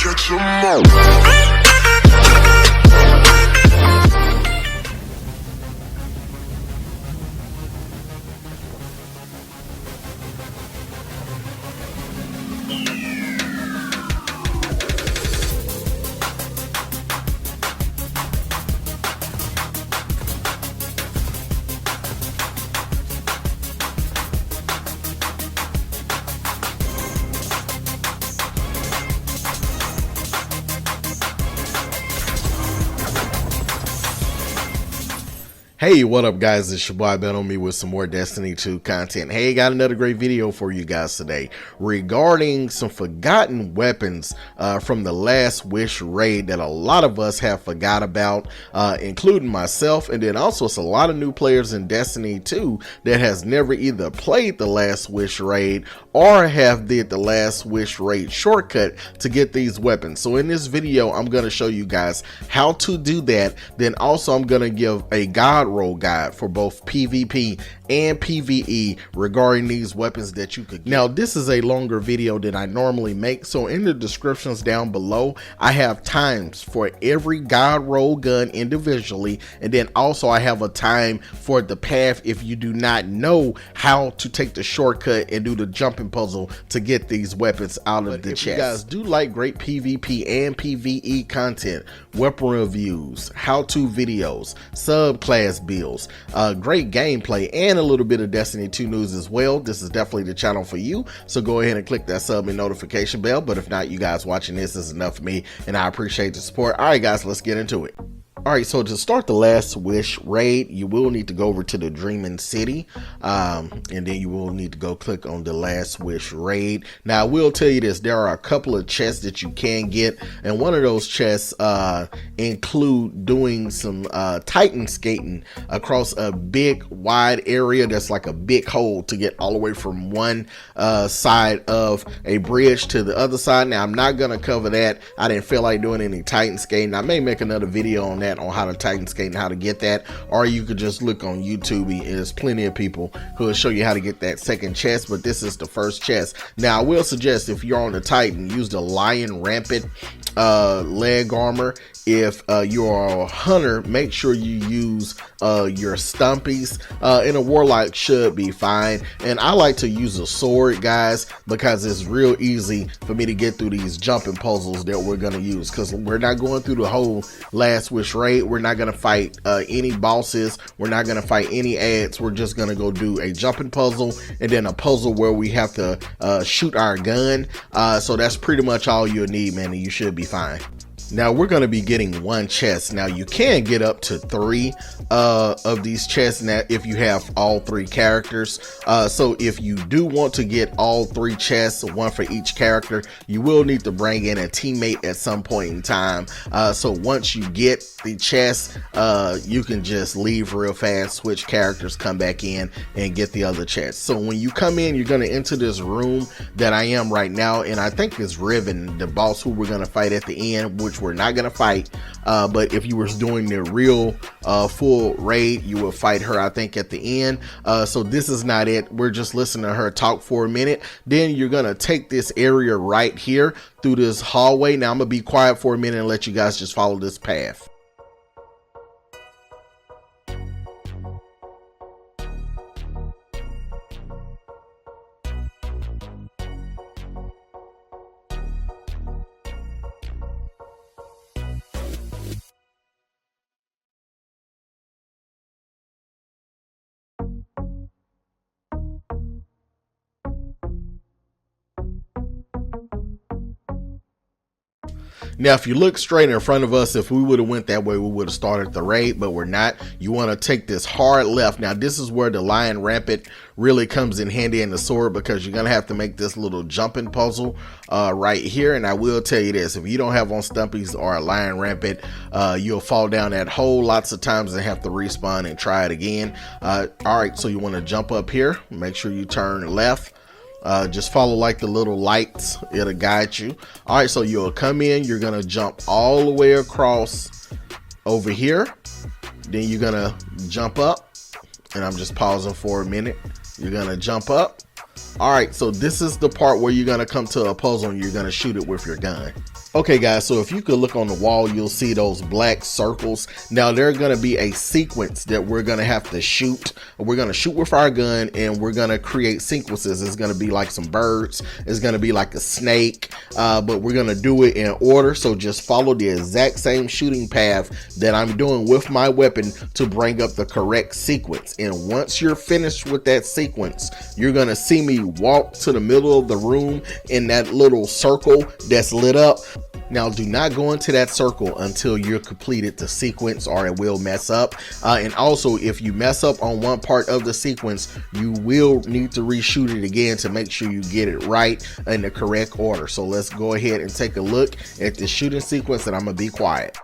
Catch 'em all. Hey, what up guys, it's your boy Ibetonme with some more Destiny 2 content. Hey, got another great video for you guys today regarding some forgotten weapons from the Last Wish raid that a lot of us have forgot about, including myself, and then also it's a lot of new players in Destiny 2 that has never either played the Last Wish raid or have did the Last Wish raid shortcut to get these weapons. So in this video, I'm going to show you guys how to do that. Then also I'm going to give a god roll guide for both PvP and PvE regarding these weapons that you could get. Now this is a longer video than I normally make, so in the descriptions down below I have times for every god roll gun individually, and then also I have a time for the path if you do not know how to take the shortcut and do the jumping puzzle to get these weapons out of the chest. If you guys do like great PvP and PvE content, weapon reviews, how-to videos, subclass builds, great gameplay, and a little bit of Destiny 2 news as well, this is definitely the channel for you. So go ahead and click that sub and notification bell. But if not, you guys watching this is enough for me, and I appreciate the support. All right guys, let's get into it. All right, so to start the Last Wish raid, you will need to go over to the Dreaming City, and then you will need to go click on the Last Wish raid. Now, I will tell you this, there are a couple of chests that you can get, and one of those chests include doing some Titan skating across a big, wide area that's like a big hole to get all the way from one side of a bridge to the other side. Now, I'm not going to cover that. I didn't feel like doing any Titan skating. I may make another video on that, on how to Titan skate and how to get that, or you could just look on YouTube. There's plenty of people who will show you how to get that second chest, but this is the first chest. Now I will suggest, if you're on the Titan, use the Lion Rampant leg armor. If you are a hunter, make sure you use your stumpies, and a warlock should be fine. And I like to use a sword, guys, because it's real easy for me to get through these jumping puzzles that we're gonna use, because we're not going through the whole Last Wish raid. We're not gonna fight any bosses, we're not gonna fight any ads. We're just gonna go do a jumping puzzle and then a puzzle where we have to shoot our gun. So that's pretty much all you'll need, man, and you should be fine. Now we're going to be getting one chest. Now you can get up to 3 of these chests now if you have all 3 characters. So if you do want to get all 3 chests, one for each character, you will need to bring in a teammate at some point in time. So once you get the chest, you can just leave real fast, switch characters, come back in and get the other chest. So when you come in, you're going to enter this room that I am right now, and I think it's Riven, the boss who we're going to fight at the end, which we're not gonna fight, but if you was doing the real full raid, you would fight her, I think, at the end. So this is not it. We're just listening to her talk for a minute. Then you're gonna take this area right here through this hallway. Now I'm gonna be quiet for a minute and let you guys just follow this path. Now, if you look straight in front of us, if we would have went that way, we would have started the raid, but we're not. You want to take this hard left. Now, this is where the Lion Rampant really comes in handy in the sword, because you're going to have to make this little jumping puzzle right here. And I will tell you this, if you don't have on stumpies or a Lion Rampant, you'll fall down that hole lots of times and have to respawn and try it again. All right, so you want to jump up here, make sure you turn left. Just follow like the little lights, it'll guide you. All right, so you'll come in, you're gonna jump all the way across over here, then you're gonna jump up, and I'm just pausing for a minute. You're gonna jump up, All right, so this is the part where you're gonna come to a puzzle and you're gonna shoot it with your gun. Okay guys, so if you could look on the wall, you'll see those black circles. Now there's gonna be a sequence that we're gonna have to shoot. We're gonna shoot with our gun and we're gonna create sequences. It's gonna be like some birds, it's gonna be like a snake, but we're gonna do it in order. So just follow the exact same shooting path that I'm doing with my weapon to bring up the correct sequence. And once you're finished with that sequence, you're gonna see me walk to the middle of the room in that little circle that's lit up. Now do not go into that circle until you're completed the sequence or it will mess up. And also if you mess up on one part of the sequence, you will need to reshoot it again to make sure you get it right in the correct order. So let's go ahead and take a look at the shooting sequence and I'm gonna be quiet.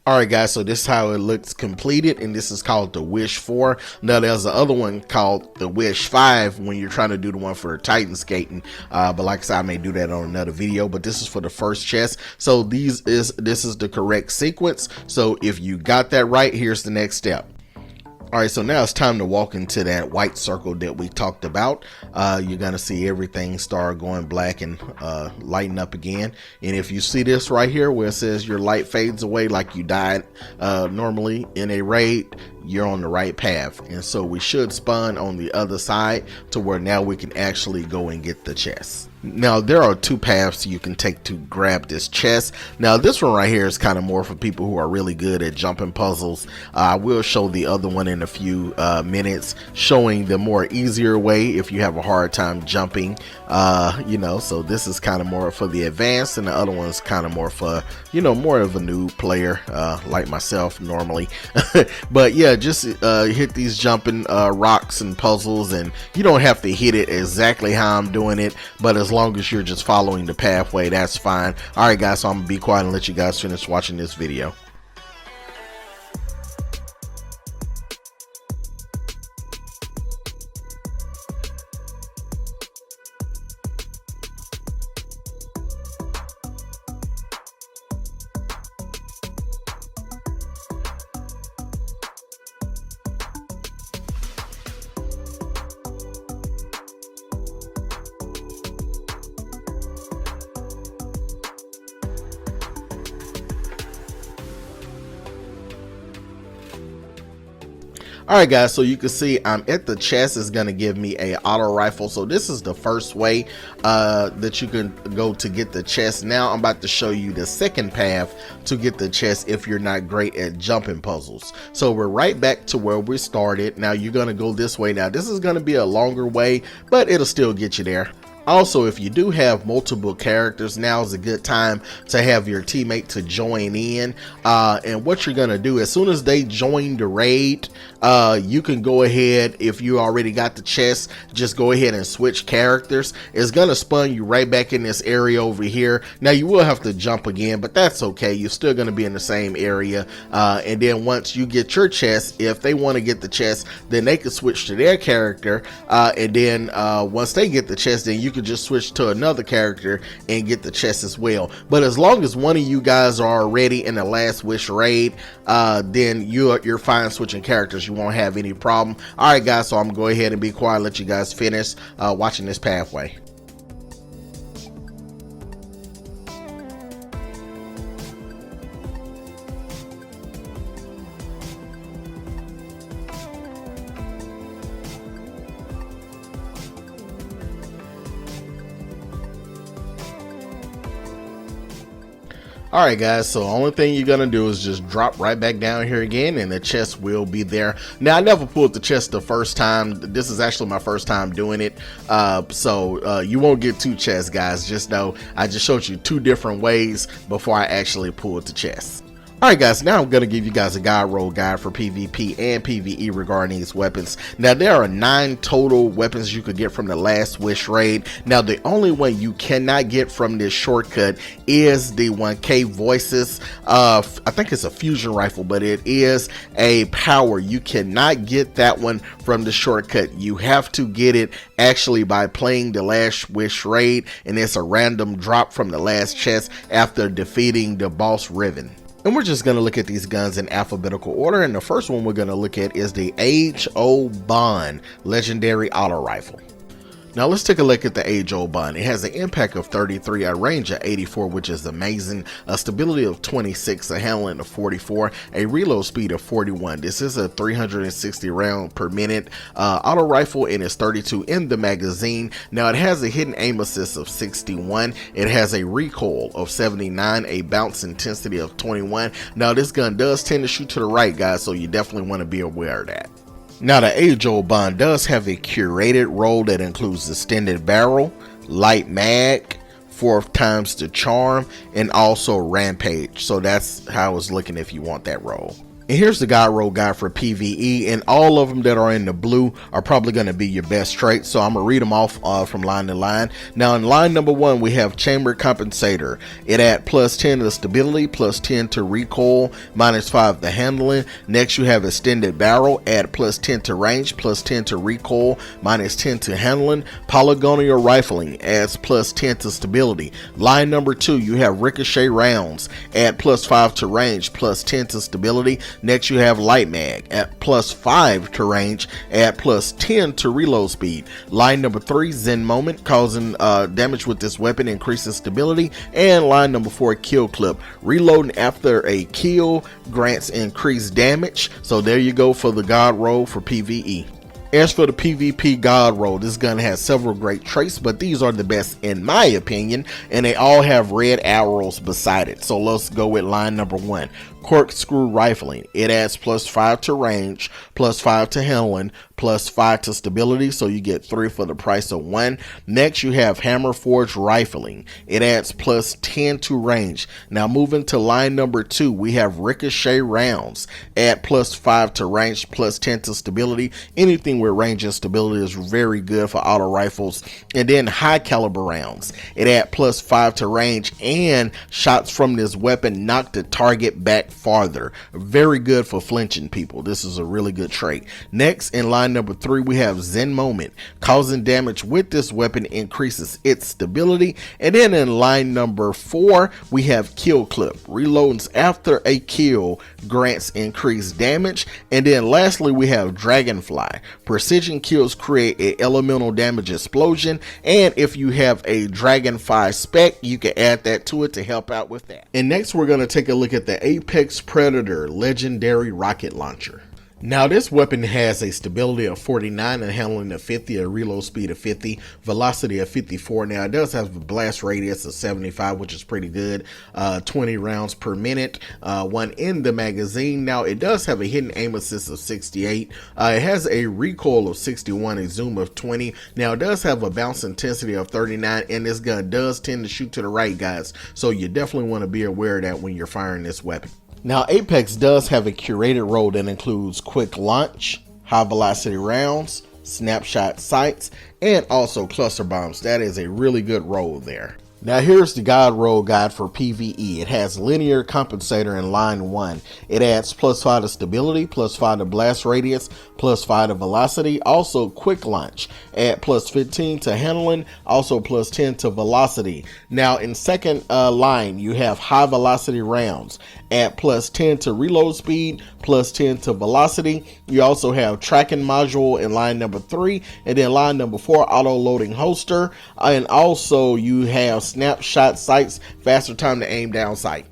All right guys, so this is how it looks completed, and this is called the Wish 4. Now there's the other one called the Wish 5 when you're trying to do the one for Titan skating, but like I said, I may do that on another video. But this is for the first chest. So this is the correct sequence. So if you got that right, here's the next step. All right, so now it's time to walk into that white circle that we talked about. You're gonna see everything start going black and lighten up again. And if you see this right here where it says your light fades away like you died normally in a raid, you're on the right path. And so we should spawn on the other side to where now we can actually go and get the chest. Now there are two paths you can take to grab this chest. Now this one right here is kind of more for people who are really good at jumping puzzles. I will show the other one in a few minutes, showing the more easier way if you have a hard time jumping. You know, so this is kind of more for the advanced, and the other one's kind of more for, you know, more of a new player like myself normally. But yeah, yeah, just hit these jumping rocks and puzzles, and you don't have to hit it exactly how I'm doing it, but as long as you're just following the pathway, that's fine. All right guys, so I'm gonna be quiet and let you guys finish watching this video. Alright guys, so you can see I'm at the chest. Is going to give me a auto rifle. So this is the first way that you can go to get the chest. Now I'm about to show you the second path to get the chest if you're not great at jumping puzzles. So we're right back to where we started. Now you're going to go this way. Now this is going to be a longer way, but it'll still get you there. Also, if you do have multiple characters, now is a good time to have your teammate to join in. And what you're going to do, as soon as they join the raid, you can go ahead, if you already got the chest, just go ahead and switch characters. It's going to spawn you right back in this area over here. Now, you will have to jump again, but that's okay. You're still going to be in the same area. And then once you get your chest, if they want to get the chest, then they can switch to their character. And then once they get the chest, then you could just switch to another character and get the chest as well. But as long as one of you guys are already in the last wish raid, then you're fine switching characters. You won't have any problem. All right guys, so I'm gonna go ahead and be quiet, let you guys finish watching this pathway. Alright guys, so the only thing you're gonna do is just drop right back down here again, and the chest will be there. Now, I never pulled the chest the first time. This is actually my first time doing it, so you won't get two chests, guys. Just know I just showed you two different ways before I actually pulled the chest. Alright guys, now I'm going to give you guys a guide roll guide for PvP and PvE regarding these weapons. Now there are 9 total weapons you could get from the last wish raid. Now the only one you cannot get from this shortcut is the 1K voices. I think it's a fusion rifle, but it is a power. You cannot get that one from the shortcut. You have to get it actually by playing the last wish raid, and it's a random drop from the last chest after defeating the boss Riven. And we're just going to look at these guns in alphabetical order, and the first one we're going to look at is the Age-Old Bond Legendary Auto Rifle. Now let's take a look at the Age-Old Bond. It has an impact of 33, a range of 84, which is amazing, a stability of 26, a handling of 44, a reload speed of 41. This is a 360 round per minute auto rifle, and it's 32 in the magazine. Now it has a hidden aim assist of 61. It has a recoil of 79, a bounce intensity of 21. Now this gun does tend to shoot to the right, guys, so you definitely want to be aware of that. Now the Age-Old Bond does have a curated roll that includes extended barrel, light mag, 4 times the charm, and also rampage. So that's how it's looking if you want that roll. And here's the guide roll guide for PvE, and all of them that are in the blue are probably going to be your best traits. So I'm going to read them off from line to line. Now in line number 1, we have chamber compensator. It adds plus 10 to stability, plus 10 to recoil, minus 5 to handling. Next you have extended barrel, add plus 10 to range, plus 10 to recoil, minus 10 to handling. Polygonal rifling adds plus 10 to stability. Line number 2, you have ricochet rounds, add plus 5 to range, plus 10 to stability. Next you have light mag at plus 5 to range, add plus 10 to reload speed. Line number 3, Zen moment, causing damage with this weapon, increases stability. And line number 4, kill clip, reloading after a kill grants increased damage. So there you go for the god roll for PvE. As for the PvP god roll, this gun has several great traits, but these are the best in my opinion, and they all have red arrows beside it. So let's go with line number 1. Corkscrew Rifling. It adds +5 to range, +5 to handling, +5 to stability, so you get 3 for the price of 1. Next, you have Hammer Forge Rifling. It adds +10 to range. Now, moving to line number 2, we have Ricochet Rounds. Add +5 to range, +10 to stability. Anything with range and stability is very good for auto rifles. And then High Caliber Rounds. It adds +5 to range, and shots from this weapon knock the target back farther. Very good for flinching people. This is a really good trait. Next, in line number 3, we have Zen Moment. Causing damage with this weapon increases its stability. And then in line number 4, we have Kill Clip. Reloads after a kill grants increased damage. And then lastly, we have Dragonfly. Precision kills create an elemental damage explosion, and if you have a Dragonfly spec, you can add that to it to help out with that. And next, we're going to take a look at the Apex Predator Legendary Rocket Launcher. Now, this weapon has a stability of 49, a handling of 50, a reload speed of 50, velocity of 54. Now, it does have a blast radius of 75, which is pretty good. 20 rounds per minute, 1 in the magazine. Now, it does have a hidden aim assist of 68. It has a recoil of 61, a zoom of 20. Now, it does have a bounce intensity of 39, and this gun does tend to shoot to the right, guys. So you definitely want to be aware of that when you're firing this weapon. Now, Apex does have a curated role that includes quick launch, high velocity rounds, snapshot sights, and also cluster bombs. That is a really good role there. Now, here's the God roll guide for PvE. It has linear compensator in line 1. It adds +5 to stability, +5 to blast radius, +5 to velocity. Also quick launch. Add +15 to handling, also +10 to velocity. Now, in second line, you have high velocity rounds. Add +10 to reload speed, +10 to velocity. You also have tracking module in line number 3, and then line number 4, auto loading holster, and also you have snapshot sights, faster time to aim down sight.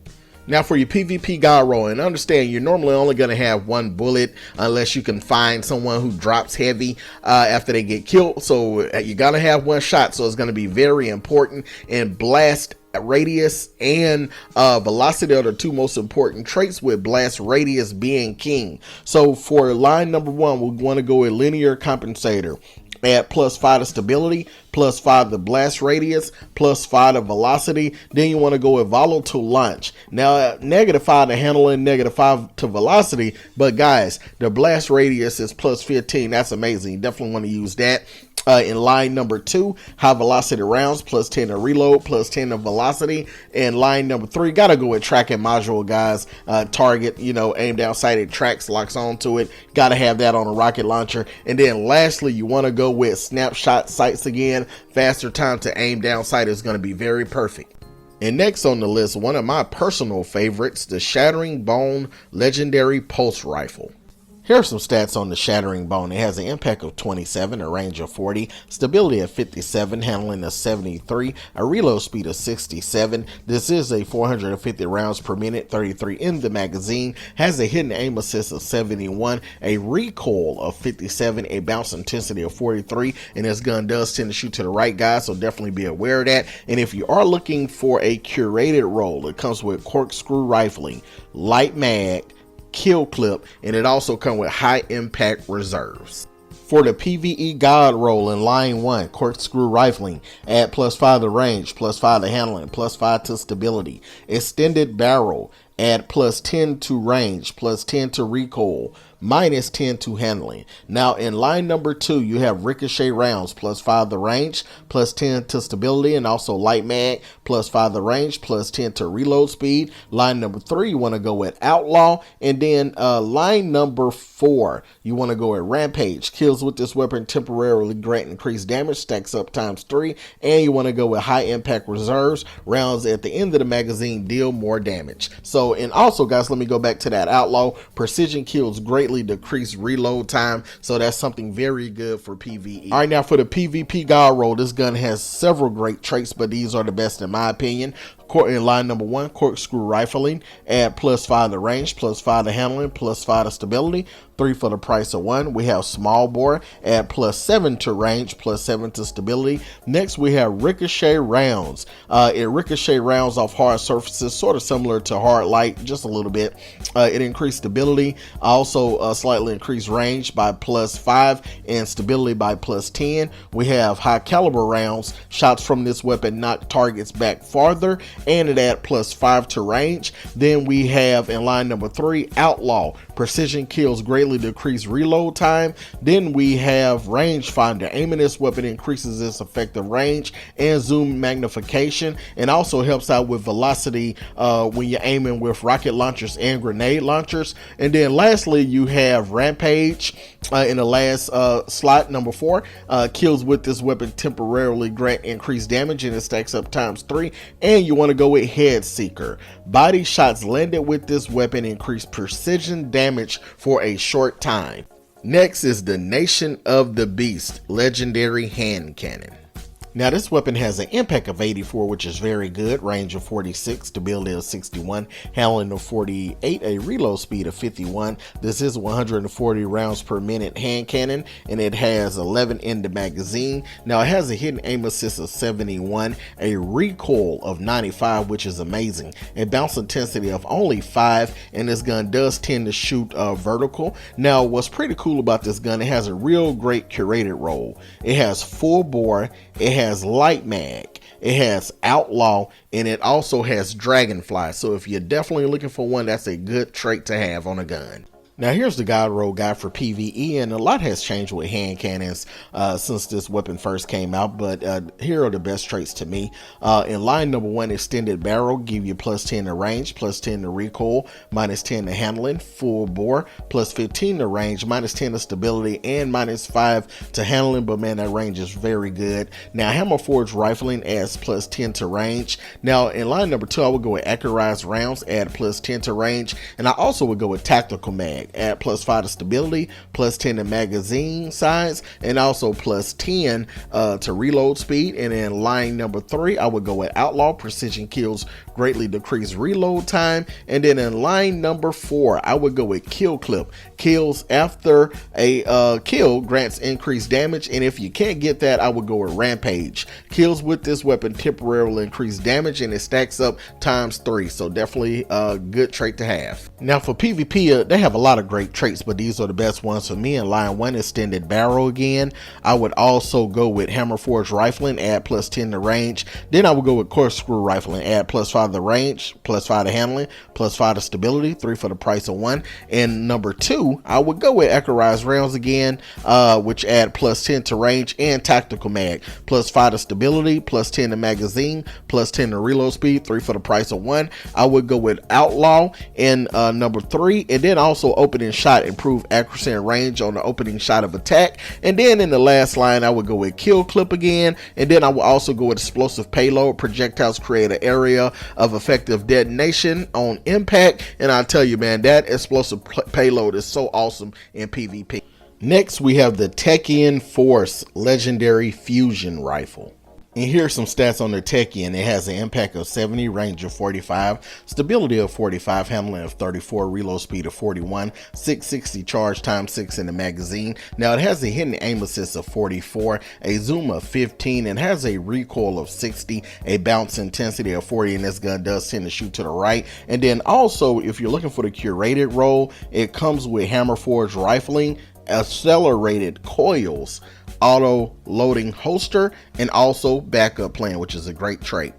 Now, for your PvP God roll, and understand you're normally only going to have 1 bullet unless you can find someone who drops heavy after they get killed. So you got to have 1 shot, so it's going to be very important. And blast radius and velocity are the 2 most important traits, with blast radius being king. So for line number 1, we want to go with linear compensator. Add +5 to stability, +5 to blast radius, +5 to velocity. Then you want to go with volatile launch. Now, -5 to handling, -5 to velocity. But guys, the blast radius is +15. That's amazing. You definitely want to use that. In line number 2, high velocity rounds, +10 to reload, +10 to velocity. And line number 3, gotta go with tracking module, guys. Target, aim down sight, it tracks, locks onto it. Gotta have that on a rocket launcher. And then lastly, you want to go with snapshot sights again. Faster time to aim down sight is going to be very perfect. And next on the list, one of my personal favorites, the Shattering Bone Legendary Pulse Rifle. Here are some stats on the Shattering Bone. It has an impact of 27, a range of 40, stability of 57, handling of 73, a reload speed of 67. This is a 450 rounds per minute, 33 in the magazine, has a hidden aim assist of 71, a recoil of 57, a bounce intensity of 43, and this gun does tend to shoot to the right, guys, so definitely be aware of that. And if you are looking for a curated role, it comes with corkscrew rifling, light mag, kill clip, and it also comes with high impact reserves. For the PvE God roll in line 1, corkscrew rifling, add +5 to range, +5 to handling, +5 to stability. Extended barrel, add +10 to range, +10 to recoil, -10 to handling. Now in line number 2, you have ricochet rounds, +5 to range, +10 to stability, and also light mag, +5 to range, +10 to reload speed. Line number 3, you want to go with outlaw. And then line number 4, you want to go with rampage. Kills with this weapon temporarily grant increased damage, stacks up ×3. And you want to go with high impact reserves. Rounds at the end of the magazine deal more damage. So, and also guys, let me go back to that outlaw. Precision kills greatly decrease reload time, so that's something very good for PvE. All right, now for the PvP God roll, this gun has several great traits, but these are the best in my opinion. In line number 1, corkscrew rifling, add +5 to range, +5 to handling, +5 to stability, 3 for the price of 1. We have small bore, add +7 to range, +7 to stability. Next, we have ricochet rounds. It ricochet rounds off hard surfaces, sort of similar to hard light, just a little bit. It increased stability, also slightly increased range by +5 and stability by +10. We have high caliber rounds. Shots from this weapon knock targets back farther, and it add +5 to range. Then we have in line number 3, outlaw. Precision kills greatly decrease reload time. Then we have rangefinder. Aiming this weapon increases its effective range and zoom magnification, and also helps out with velocity when you're aiming with rocket launchers and grenade launchers. And then lastly, you have rampage in the last slot, number 4. Kills with this weapon temporarily grant increased damage, and it stacks up ×3. And you want to go with head seeker. Body shots landed with this weapon increase precision damage for a short time. Next is the Nation of the Beast legendary hand cannon. Now this weapon has an impact of 84, which is very good, range of 46, stability of 61, handling of 48, a reload speed of 51. This is 140 rounds per minute hand cannon, and it has 11 in the magazine. Now it has a hidden aim assist of 71, a recoil of 95, which is amazing, a bounce intensity of only 5, and this gun does tend to shoot vertical. Now what's pretty cool about this gun, it has a real great curated roll. It has full bore, it has light mag, it has outlaw, and it also has dragonfly. So if you're definitely looking for one, that's a good trait to have on a gun. Now here's the guide roll guide for PvE, and a lot has changed with hand cannons since this weapon first came out, but here are the best traits to me. In line number 1, extended barrel, give you +10 to range, +10 to recoil, -10 to handling. Full bore, +15 to range, -10 to stability, and -5 to handling, but man, that range is very good. Now hammer forged rifling adds +10 to range. Now in line number 2, I would go with accurized rounds, add +10 to range, and I also would go with tactical mag. Add +5 to stability, +10 to magazine size, and also +10 to reload speed. And in line number 3, I would go with outlaw. Precision kills greatly decrease reload time. And then in line number 4, I would go with kill clip. Kills after a kill grants increased damage, and if you can't get that, I would go with rampage. Kills with this weapon temporarily increase damage, and it stacks up ×3, so definitely a good trait to have. Now for PvP, they have a lot of great traits, but these are the best ones for me. In line 1, extended barrel again. I would also go with hammer forged rifling, add +10 to range. Then I would go with corkscrew rifling, add +5 to range, +5 to handling, +5 to stability, 3 for the price of 1. And number 2, I would go with accurized rounds again, which add +10 to range and tactical mag, +5 to stability, +10 to magazine, +10 to reload speed, 3 for the price of 1. I would go with outlaw in number 3, and then also opening shot, improve accuracy and range on the opening shot of attack. And then in the last line, I would go with kill clip again, and then I would also go with explosive payload. Projectiles create an area of effective detonation on impact, and I tell you, man, that explosive payload is so awesome in PvP. Next, we have the Techeun Force legendary fusion rifle. And here's some stats on the Techeun. It has an impact of 70, range of 45, stability of 45, handling of 34, reload speed of 41, 660 charge time, 6 in the magazine. Now it has a hidden aim assist of 44, a zoom of 15, and has a recoil of 60, a bounce intensity of 40, and this gun does tend to shoot to the right. And then also, if you're looking for the curated roll, it comes with hammer forged rifling, accelerated coils, auto loading holster, and also backup plan, which is a great trait.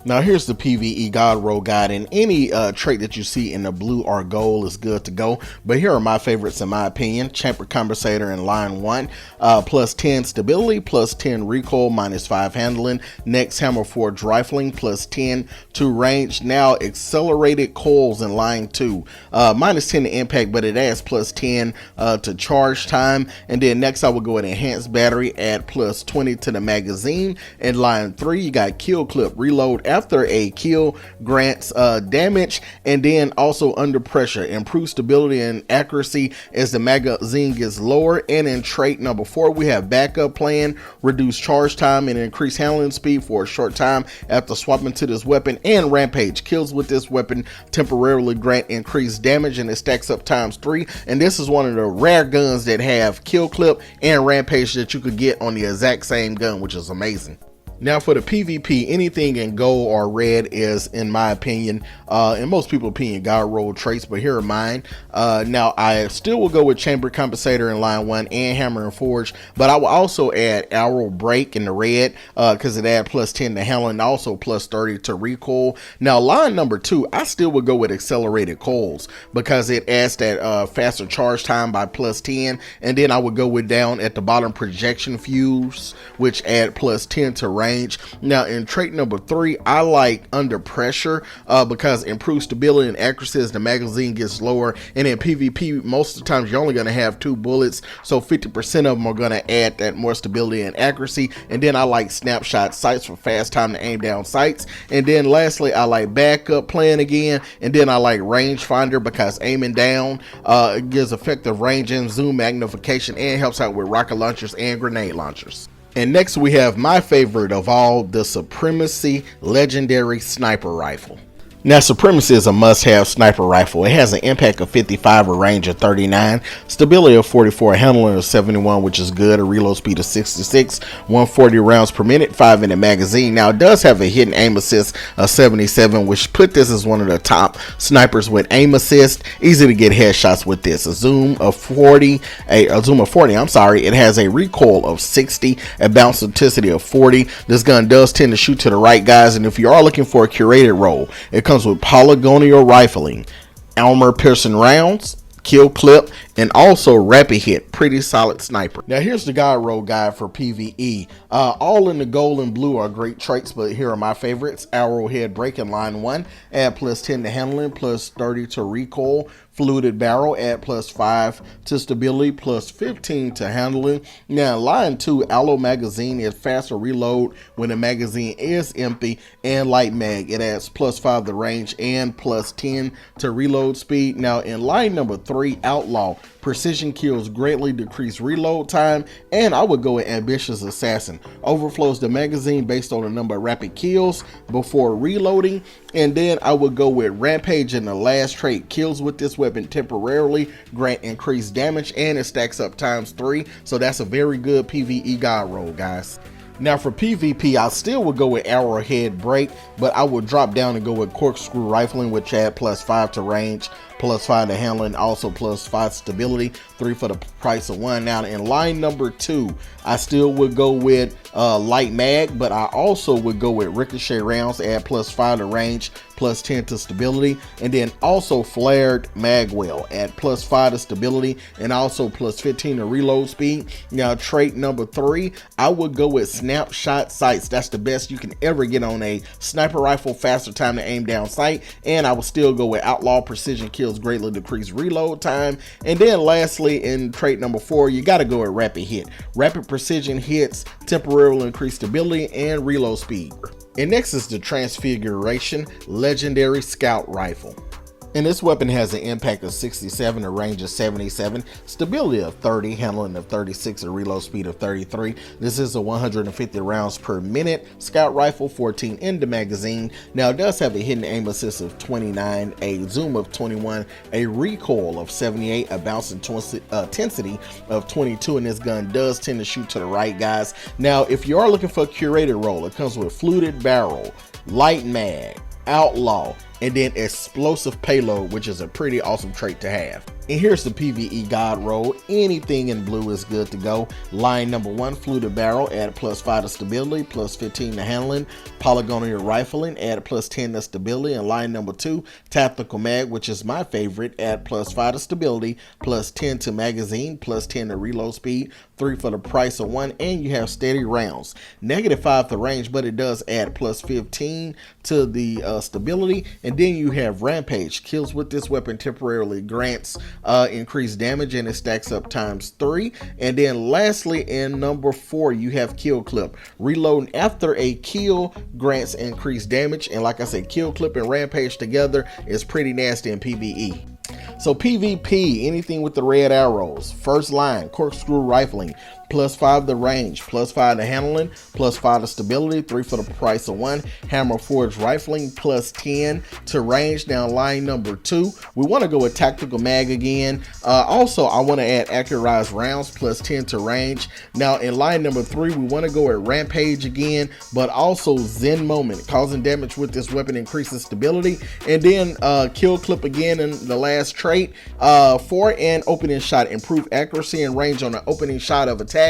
Now here's the PvE God roll guide, and any trait that you see in the blue or gold is good to go, but here are my favorites in my opinion. Chamber Compensator in line 1, +10 stability, +10 recoil, -5 handling. Next, hammer forged rifling, +10 to range. Now accelerated coils in line 2, -10 to impact, but it adds +10 to charge time. And then next I will go with enhanced battery, add +20 to the magazine. In line 3, you got kill clip, reload after a kill grants damage, and then also under pressure, improve stability and accuracy as the magazine gets lower. And in trait number 4, we have backup plan, reduce charge time and increase handling speed for a short time after swapping to this weapon. And rampage, kills with this weapon temporarily grant increased damage, and it stacks up ×3. And this is one of the rare guns that have kill clip and rampage that you could get on the exact same gun, which is amazing. Now for the PvP, anything in gold or red is, in my opinion, and most people's opinion, god roll traits, but here are mine. Now I still will go with chamber compensator in line 1 and hammer and forge, but I will also add arrow break in the red because it adds +10 to handle and also +30 to recoil. Now line number 2, I still would go with accelerated coils because it adds that faster charge time by +10, and then I would go with down at the bottom projection fuse, which add +10 to range. Now in trait number 3, I like under pressure because improved stability and accuracy as the magazine gets lower. And in PvP, most of the times you're only going to have 2 bullets, so 50% of them are going to add that more stability and accuracy. And then I like snapshot sights for fast time to aim down sights. And then lastly, I like backup plan again, and then I like rangefinder because aiming down gives effective range and zoom magnification and helps out with rocket launchers and grenade launchers. And next we have my favorite of all, the Supremacy Legendary Sniper Rifle. Now Supremacy is a must-have sniper rifle. It has an impact of 55, a range of 39, stability of 44, handling of 71, which is good, a reload speed of 66, 140 rounds per minute, 5 in the magazine. Now it does have a hidden aim assist of 77, which put this as one of the top snipers with aim assist. Easy to get headshots with this. A zoom of 40. I'm sorry. It has a recoil of 60, a bounce intensity of 40. This gun does tend to shoot to the right, guys, and if you are looking for a curated role, it comes with polygonal rifling, armor piercing rounds, kill clip, and also rapid hit. Pretty solid sniper. Now here's the god roll guide for PvE. All in the gold and blue are great traits, but here are my favorites. Arrowhead break in line 1, add +10 to handling, +30 to recoil. Fluted barrel, add +5 to stability, +15 to handling. Now line 2, allo magazine, is faster reload when the magazine is empty, and light mag, it adds +5 to range and +10 to reload speed. Now in line number 3, outlaw, precision kills greatly decrease reload time, and I would go with ambitious assassin, overflows the magazine based on the number of rapid kills before reloading. And then I would go with rampage in the last trait, kills with this weapon temporarily grant increased damage, and it stacks up ×3, so that's a very good PvE god roll, guys. Now for PvP, I still would go with arrowhead break, but I would drop down and go with corkscrew rifling, which add +5 to range, +5 to handling, also +5 stability, 3 for the price of 1. Now in line number 2, I still would go with light mag, but I also would go with ricochet rounds, add +5 to range, +10 to stability, and then also flared magwell, add +5 to stability and also +15 to reload speed. Now trait number 3, I would go with snapshot sights. That's the best you can ever get on a sniper rifle, faster time to aim down sight. And I would still go with outlaw, precision kills greatly decrease reload time. And then lastly, in trait number 4, you got to go with rapid hit. Rapid precision hits temporarily increase stability and reload speed. And next is the Transfiguration Legendary Scout Rifle. And this weapon has an impact of 67, a range of 77, stability of 30, handling of 36, a reload speed of 33. This is a 150 rounds per minute scout rifle, 14 in the magazine. Now it does have a hidden aim assist of 29, a zoom of 21, a recoil of 78, a bounce intensity of 22, and this gun does tend to shoot to the right, guys. Now if you are looking for a curated role, it comes with fluted barrel, light mag, outlaw, and then explosive payload, which is a pretty awesome trait to have. And here's the PvE god roll. Anything in blue is good to go. Line number 1, fluted barrel, add +5 to stability, +15 to handling. Polygonal rifling, add +10 to stability. And line number 2, tactical mag, which is my favorite, add +5 to stability, +10 to magazine, +10 to reload speed, 3 for the price of 1, and you have steady rounds. -5 to range, but it does add +15 to the stability, and And then you have Rampage. Kills with this weapon temporarily grants increased damage, and it stacks up ×3. And then lastly, in number 4, you have Kill Clip. Reloading after a kill grants increased damage, and like I said, Kill Clip and Rampage together is pretty nasty in PvE. So PvP, anything with the red arrows. First line, corkscrew rifling, +5 to range, +5 to handling, +5 to stability, 3 for the price of 1. Hammer forged rifling, +10 to range. Now line number 2, we want to go with tactical mag again. Also, I want to add accurized rounds, +10 to range. Now in line number 3, we want to go at rampage again, but also Zen moment, causing damage with this weapon increases stability. And then kill clip again in the last trait. For an opening shot, improve accuracy and range on the opening shot of attack.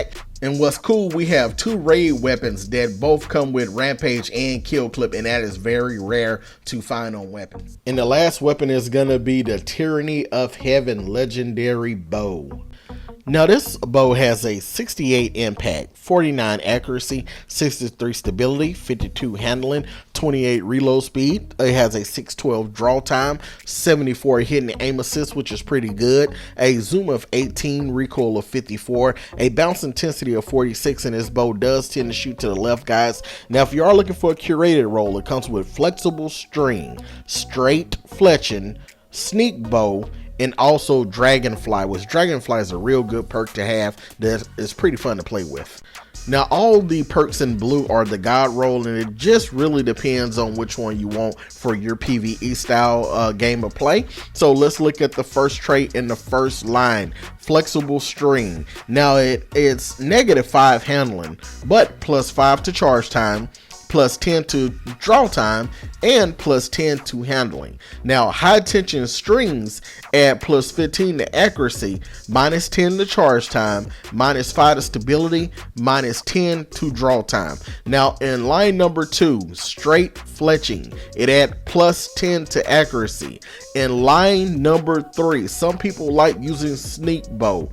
And what's cool, we have 2 raid weapons that both come with Rampage and Kill Clip, and that is very rare to find on weapons. And the last weapon is gonna be the Tyranny of Heaven Legendary Bow. Now this bow has a 68 impact, 49 accuracy, 63 stability, 52 handling, 28 reload speed. It has a 612 draw time, 74 hit and aim assist, which is pretty good, a zoom of 18, recoil of 54, a bounce intensity of 46, and this bow does tend to shoot to the left, guys. Now if you are looking for a curated roll, it comes with flexible string, straight fletching, sneak bow, and also Dragonfly, which Dragonfly is a real good perk to have that is pretty fun to play with. Now all the perks in blue are the god roll, and it just really depends on which one you want for your PvE style game of play. So let's look at the first trait in the first line, flexible string. Now it's -5 handling, but +5 to charge time, +10 to draw time, and +10 to handling. Now high tension strings add +15 to accuracy, -10 to charge time, -5 to stability, -10 to draw time. Now in line number 2, straight fletching, it add +10 to accuracy. In line number 3, some people like using sneak bow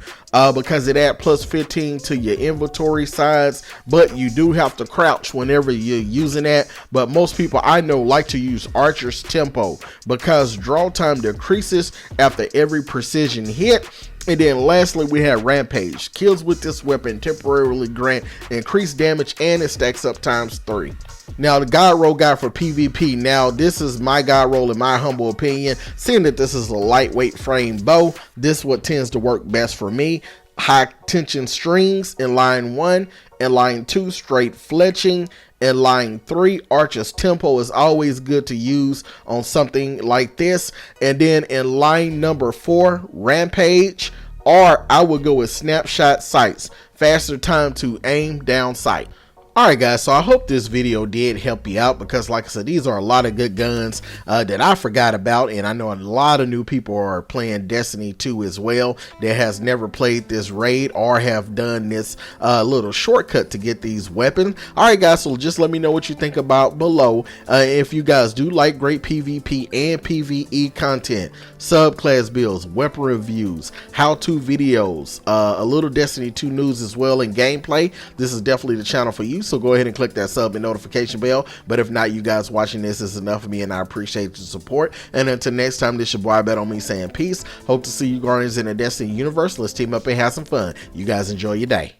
because it add +15 to your inventory size, but you do have to crouch whenever you're using that. But most people I know like to use Archer's Tempo because draw time decreases after every precision hit. And then lastly, we have Rampage. Kills with this weapon temporarily grant increased damage, and it stacks up ×3. Now the god roll guide for PvP. Now this is my god roll in my humble opinion. Seeing that this is a lightweight frame bow, this is what tends to work best for me. High tension strings in line 1, in line 2 straight fletching, in line 3 Archer's Tempo is always good to use on something like this. And then in line number 4 Rampage, or I would go with snapshot sights, faster time to aim down sight. Alright guys, so I hope this video did help you out because like I said, these are a lot of good guns that I forgot about, and I know a lot of new people are playing Destiny 2 as well that has never played this raid or have done this little shortcut to get these weapons. Alright guys, so just let me know what you think about below. If you guys do like great PvP and PvE content, subclass builds, weapon reviews, how-to videos, a little Destiny 2 news as well, and gameplay, this is definitely the channel for you. So go ahead and click that sub and notification bell. But if not, you guys watching this is enough of me, and I appreciate your support. And until next time, this your boy Ibetonme saying peace. Hope to see you guardians in the Destiny universe. Let's team up and have some fun. You guys enjoy your day.